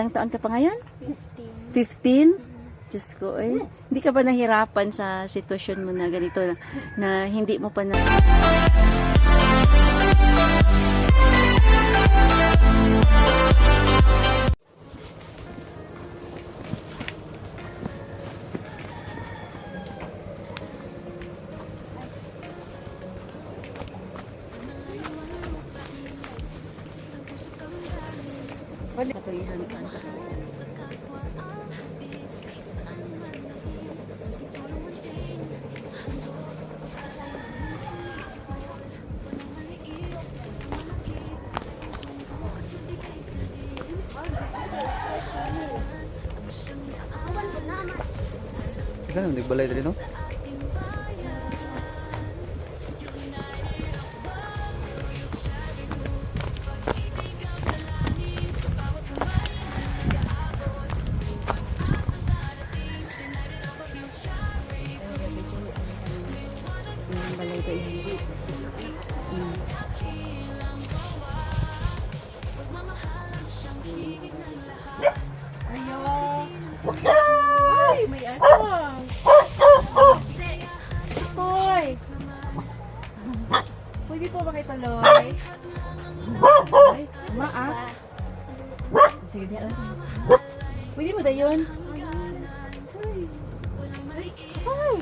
Ilang taon ka pa ngayon? 15. 15? Diyos ko, hindi ka ba nahirapan sa sitwasyon mo na ganito, na hindi mo pa na... Katulihan ka. Ikaw nang nagbalay dito, no? Ay, may aswang. Hoy. Pwede po ba kayo tuloy? Ay, maak. Sige, diyan lang. Pwede mo da yun? Ay. Ay.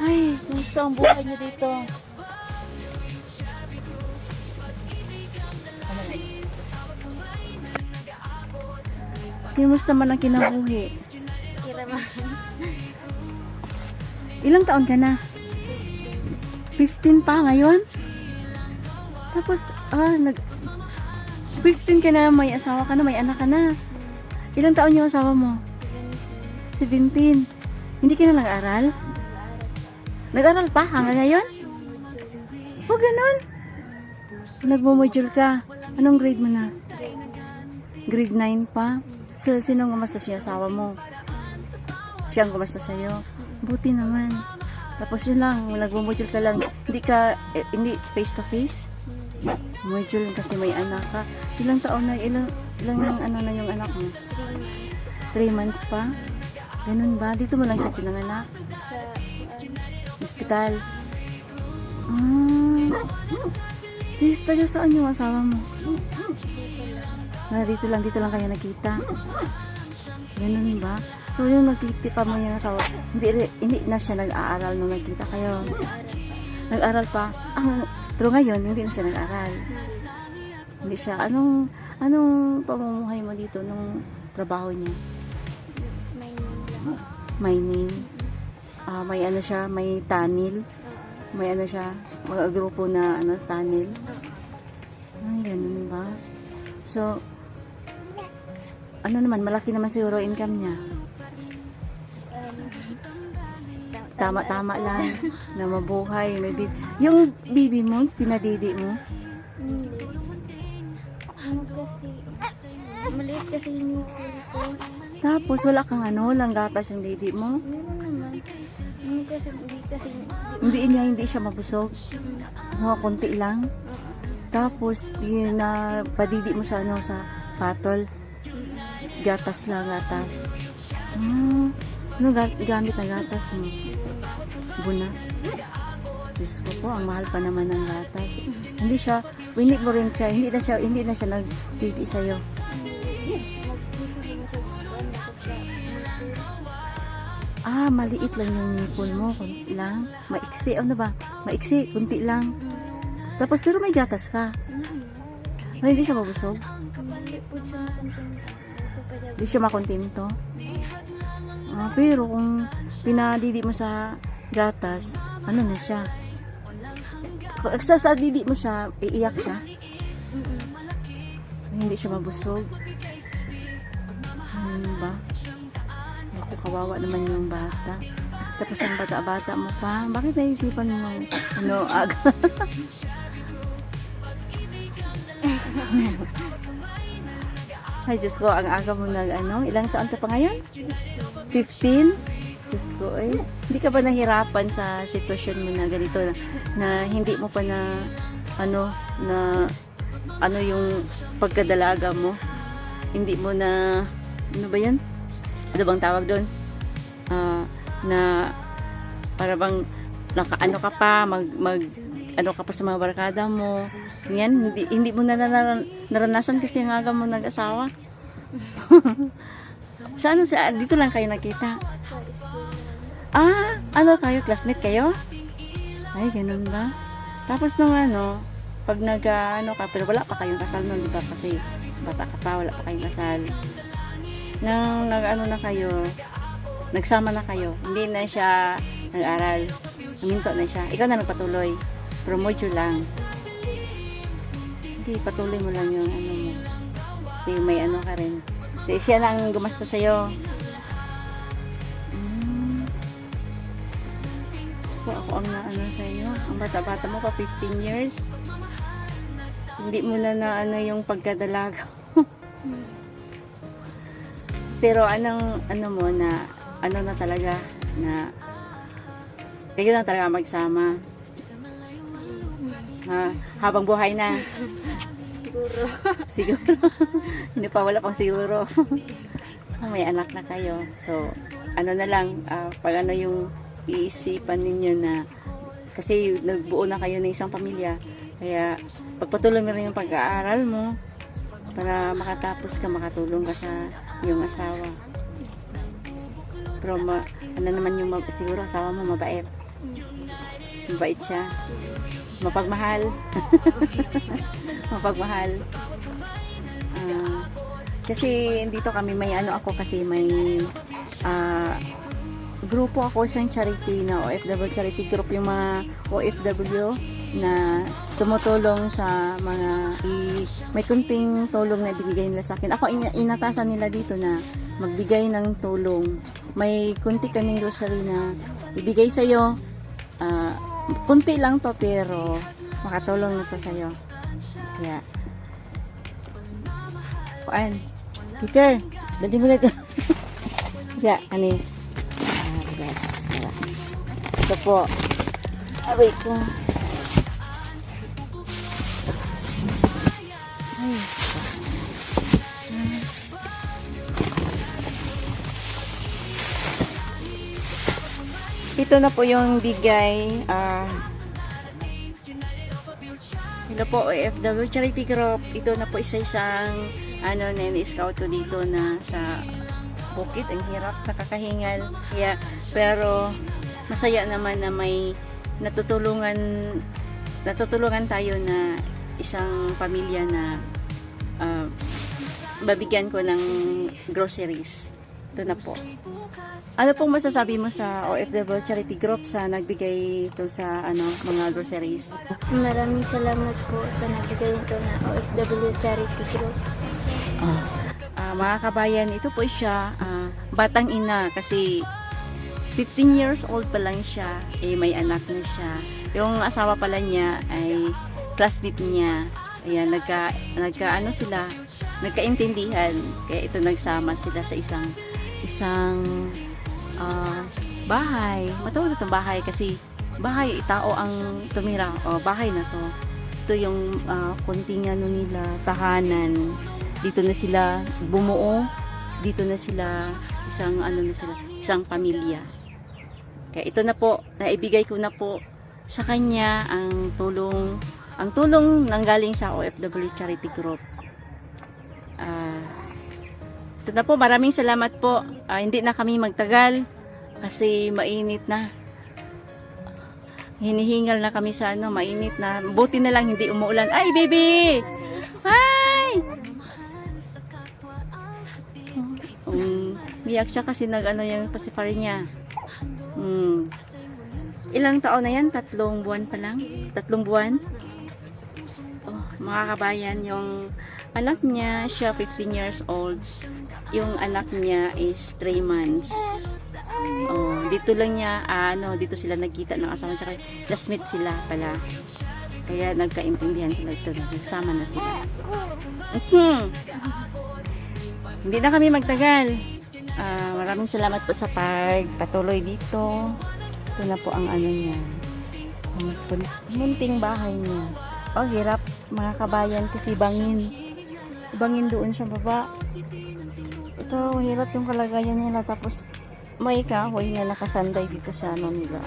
Ay, kumusta ang buhay niyo dito? Kumusta man ang kinabuhi? Kiraman. Ilang taon ka na? 15 pa ngayon? Tapos, 15 ka na, may asawa ka na, may anak ka na. Ilang taon yung asawa mo? 17. Hindi ka na nag-aral? Nag-aral pa hanggang ngayon? O, ganun? Nagmo-module ka. Anong grade mo na? Grade 9 pa? So, sinong gumasta siya? Asawa mo? Siya ang gumasta sa'yo? Buti naman. Tapos yun lang, nagmo-module ka lang. Hindi face to face? Module kasi may anak ka. Ilang taon na, ilang ano na yung anak mo? 3 months pa? Ganun ba? Dito mo lang siya pinanganak? Hospital. Taga saan yung asawa mo? Dito lang kayo nakita. Ganun ba? So yung nagtitipa mo yung asawa, hindi na siya nag-aaral nung nagkita kayo. Nag-aral pa. Pero ngayon, hindi na siya nag-aral. Hindi siya. Anong pamumuhay mo dito nung trabaho niya? Mining. May ano siya, may tunnel. May ano siya, mga grupo na tunnel. Ay, ganun ba? So, ano naman, malaki naman siguro income niya. Tama-tama lang na mabuhay. Maybe, yung baby mo, pinadidi mo? Hindi. Maliit kasi yung ko. Tapos, wala kang langgatas yung didi mo? Meron naman. Hindi siya mabusog. Mga konti lang. Tapos, padidi mo sa sa patol. Gatas lang, gatas. Ano gamit na gatas mo? Buna. Diyos ko po, ang mahal pa naman ng gatas. Hindi siya, winit mo rin siya, hindi na siya nagdidi sa'yo. Maliit lang yung nipple mo, kunti lang. Maiksi, ano ba? Maiksi, kunti lang. Tapos, pero may gatas ka. Hindi siya mabusog. Hindi siya makontento. Pero kung pinadidi mo sa gatas, ano na siya? Sa didi mo siya, iiyak siya. Hindi siya mabusog. Ano ba? Ako, kawawa naman yung bata. Tapos ang bata-bata mo pa. Bakit naisipan mo aga? Ay, Diyos ko, ang aga mo ilang taon ka pa ngayon? 15? Diyos ko, ay, hindi ka ba nahirapan sa sitwasyon mo na ganito na hindi mo pa na ano yung pagkadalaga mo? Hindi mo na, ano ba yun? Ano bang tawag doon? Na para bang nakaano ka pa, ano ka pa sa mga barkada mo. Yan, hindi mo na naranasan kasi ang aga mo nag-asawa. Dito lang kayo nakita? Ano kayo? Classmate kayo? Ay, ganun ba? Tapos nung pag ka, pero wala pa kayong kasal nun, diba? Kasi bata ka pa, wala pa kayong kasal. Nang na kayo, nagsama na kayo, hindi na siya nag-aral, naminto na siya. Ikaw na nagpatuloy, promote lang. Hindi, patuloy mo lang yung mo. Kasi may ka rin. Kasi siya na ang gumasto sa'yo. So, ako ang sa iyo. Ang bata-bata mo pa, 15 years. Hindi mo na yung pagkadalaga. Pero mo na, na talaga, na kayo na talaga magsama. Habang buhay na. Siguro. Siguro. Hindi pa, wala pang siguro. May anak na kayo. So, na lang, pag yung iisipan ninyo na, kasi nagbuo na kayo ng isang pamilya, kaya pagpatuloy mo rin yung pag-aaral mo para makatapos ka, makatulong ka sa iyong asawa. Pero naman yung siguro asawa mo mabait. Mabait siya. Mapagmahal. Mapagmahal. Kasi dito kami may ako kasi may grupo ako, isang charity na OFW charity group, yung mga OFW na tumutulong sa mga may kunting tulong na ibigay nila sa akin. Ako inatasan nila dito na magbigay ng tulong. May kunti kaming grocery na ibigay sa iyo. Kunti lang to pero makatulong na to sa iyo. Kaya Peter, dali mo na ito. Kaya, guys. Ito po. Wait ko. Ito na po yung bigay. Ito po, OFW Charity Group. Ito na po isa-isang scout ko dito na sa bukid. Ang hirap, nakakahingal. Pero masaya naman na may natutulungan tayo na isang pamilya na babigyan ko ng groceries. Ito na po. Ano pong masasabi mo sa OFW Charity Group sa nagbigay ito sa mga groceries? Maraming salamat po sa nagbigay nito na OFW Charity Group. Mga kabayan, ito po siya, batang ina kasi 15 years old pa lang siya, may anak na siya. Yung asawa pala niya ay classmate niya. Ayan, nagkaintindihan. Kaya ito nagsama sila sa isang bahay. Matawag na itong bahay kasi bahay, tao ang tumira. Bahay na to. Ito yung konting nila, tahanan. Dito na sila bumuo. Dito na sila isang pamilya. Kaya ito na po, naibigay ko na po sa kanya ang tulong nanggaling sa OFW Charity Group. Ito na po, maraming salamat po. Hindi na kami magtagal kasi mainit na. Hinihingal na kami sa mainit na. Buti na lang hindi umuulan. Ay, baby! Hi! Biyak siya kasi yung pasifari niya. Ilang taon na yan? 3 buwan pa lang? 3 buwan? Mga kabayan, yung anak niya, siya 15 years old. Yung anak niya is 3 months. Dito lang niya, dito sila nagkita ng asawa, tsaka classmate sila pala. Kaya nagkaintindihan sila ito, nagsama na sila. Hindi na kami magtagal. Maraming salamat po sa pagpatuloy dito. Ito na po ang ano niya. Munting bahay niya. Oh, hirap mga kabayan kasi bangin. Bangin doon sa baba. Ito, hirap yung kalagayan nila. Tapos may kahoy na nakasanday dito sa ano nila.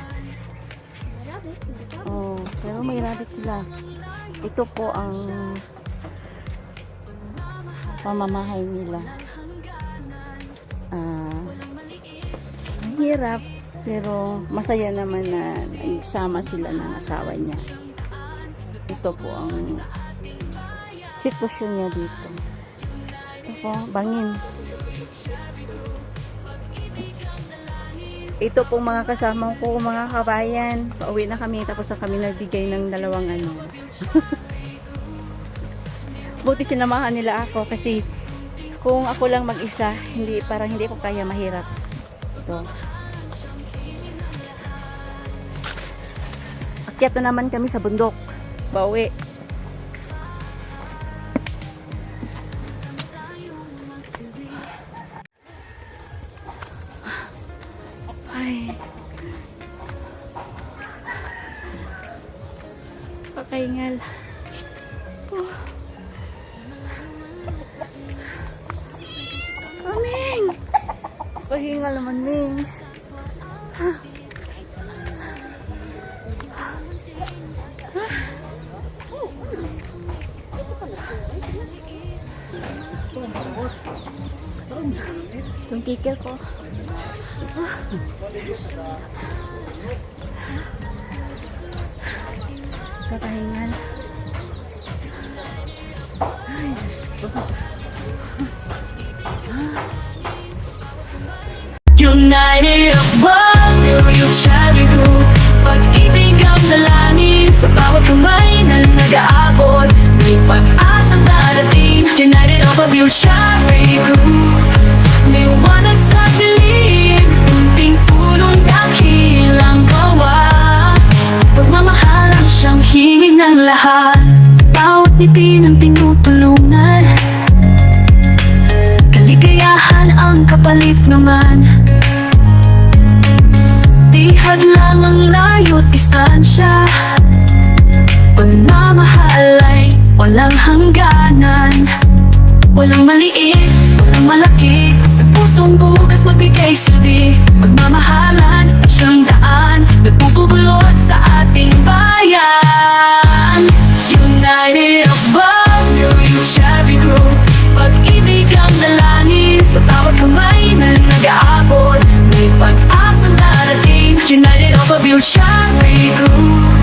Oh, pero may rabbit sila. Ito po ang pamamahay nila. Hirap pero masaya naman na nagsama sila ng asawa niya. Ito po ang sitwasyon niya dito. Ito po, bangin. Ito po mga kasama ko, mga kabayan. Pauwi na kami tapos na kami nagbigay ng dalawang ano. Buti sinamahan nila ako kasi kung ako lang mag-isa, parang hindi ko kaya, mahirap. Ito. Akyat na naman kami sa bundok. Pauwi. Ay. Pakaingal. Aming! Pahingal naman, Ming. Itong kikil ko. Kakahingal. Ay, Diyos ko. United of one, yung cherry group. Pag-ibig ang dalangin sa bawat kamay na nag-aabot. May pag-asang darating. United of a pure cherry group. Liwanag sa dilim, unting punong dakilang gawa. Pagmamahalan siyang hingin ng lahat. Bawat ngiti ng tinutulungan. Kaligayahan ang kapalit naman. Tihad lang ang layo't distansya. Pagmamahal ay walang hangganan. Walang maliit, walang malaki. Sa pusong bukas magbigay silbi. Pagmamahalan at siyang daan nagpupulot sa ating bayan. United of one, yung Chevy Group. Pag-ibig ang dalangin sa bawat kamay na nag-aabot. May pag-asang darating. United of a pure Chevy Group.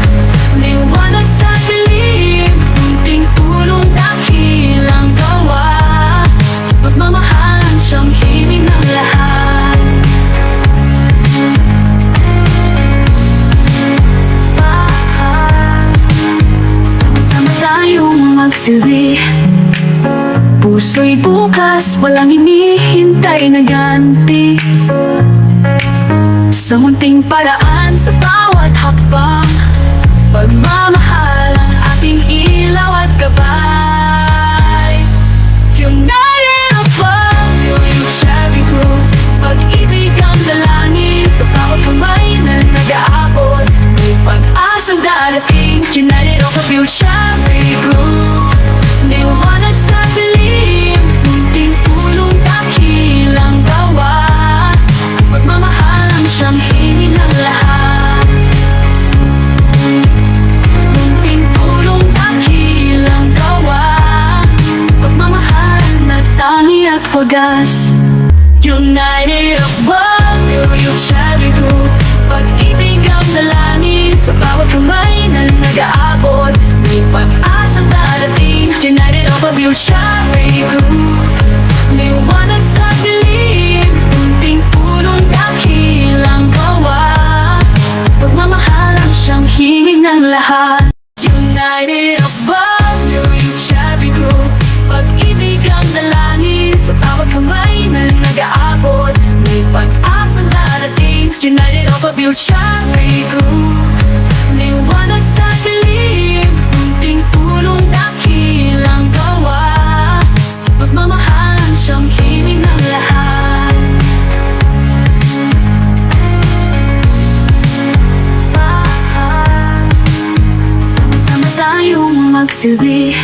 Liwanag sa dilim, unting tulong dakilang gawa. Pagmamahalan siyang himig ng lahat. Sama-sama tayong magsilbi. Puso'y bukas, walang hinihintay na ganti. Sa munting paraan, sa bawat hakbang. Pagmamahal ang ating ilaw at gabay. United of one, yung Chevy Group. Pag-ibig ang dalangin sa bawat kamay na nag-aabot. May pag-asang darating. United of a pure Chevy Group. Liwanag sa dilim, munting tulong dakilang gawa. Pagmamahal ang siyang hingin ng lahat. Munting tulong dakilang gawa. Pagmamahal na tali at wagas. United of one, yung Chevy Group. Pag-ibig ang dalangin sa bawat kamay na nag-aabot. May pag-asang darating. United of a pure Chevy Group. Liwanag sa dilim, unting punong dakilang gawa. Pagmamahal ang siyang hingin ng lahat. United of one, yung Chevy Group. Pag-ibig ang dalangin sa bawat kamay na nag-aabot. May pag-asang darating. United of a pure Chevy Group. Liwanag sa dilim, unting tulong dakilang gawa. Pagmamahal ang siyang himig ng lahat. magsilbi.